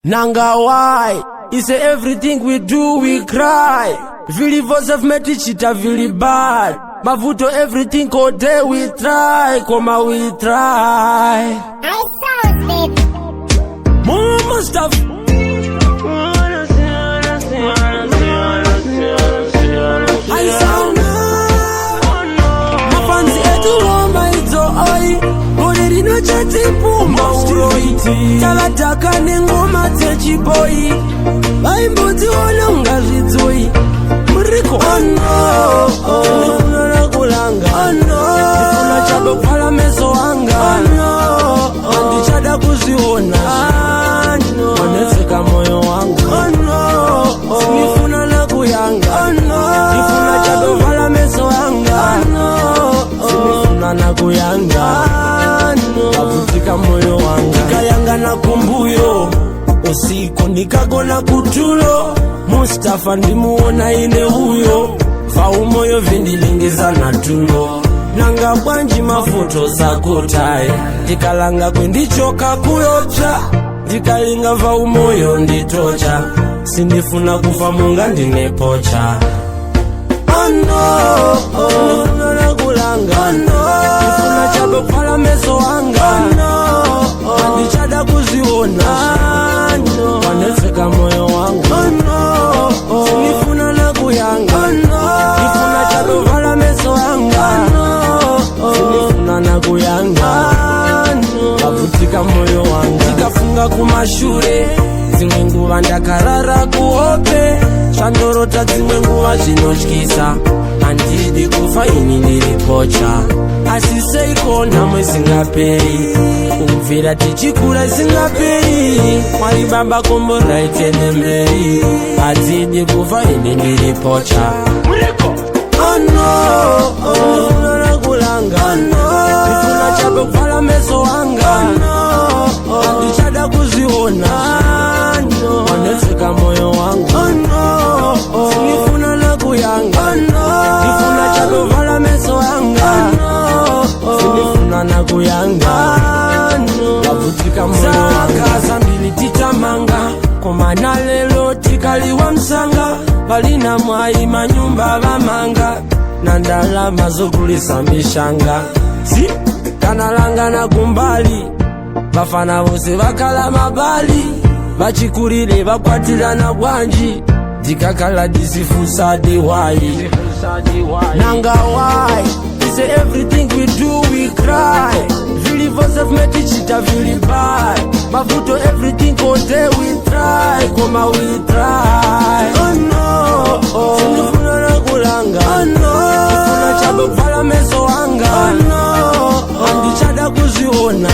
Nanga why? He say everything we do we cry. Vili voze vmetichita vili bad. Mavuto everything kote we try. Koma we try. I sound it. Mama stuff. I sound mafanzi etu woma izo oi. Boderi no chati puma uroi. Talataka nengoma techi boy. Baimbuti wala ungazitoi. Muriko oh no, nifuna na kulanga oh no, nifuna chabo pala meso wanga oh no, andichada kuziona oh no, wanezeka moyo wangu oh no, nifuna na kuyanga oh no, nifuna chabo pala meso wanga oh no, nifuna na kuyanga oh no, avutika moyo wanga kayanga na kumbuyo usiku nikagona kutulo Mustafa ndimuona ine huyo Faumoyo vindilingiza na tulo Nanga bwanji mafuto sakotaye Tikalanga kwendichoka kuyopcha Tikalinga Faumoyo nditocha Sindifuna kufa munga ndinepocha Oh no, nifuna na kulanga oh no, nifuna chabo pala meso wanga oh no, andichada kuziona oh no, wanezeka moyo wangu oh no, nifuna na kuyanga oh no, nifuna chabo pala meso wanga oh no, nifuna na kuyanga oh no, kavutika moyo wanga Tikafunga kumashure zimwe nguva ndakarara kuope Shandorota zimwe nguva zinoshkisa Andidi kufa ini niripocha Asiseiko namwe singapei Kumvira tichikura singapei Mwalibamba kumbora itenembei Azidi kufa ini niripocha Oh no, nifuna na kulanga oh no, nifuna chabe kupala meso wanga oh no, andichada kuziona oh no, wanezeka moyo wangu oh no, nifuna na kuyanga oh no, nifuna chabe kupala meso wanga oh no, nifuna na kuyanga oh no, kavutika moyo wanga Saka mbili titamanga Komana lelo tikaliwa msanga Balina mwai manyumba bamanga Nandala mazogulisa mishanga Si, kanalanga na kumbali Bafana bose bakala mabali Bachikulile bakwatila na bwanji Dikakala disifusa diwai Nanga why? He say everything we do we cry Vili voze vmetichita vili bad Mavuto everything kote we try Koma we try Oh no, sindifuna na kulanga oh no, nifuna chabo pala meso wanga oh no, andichada kuziona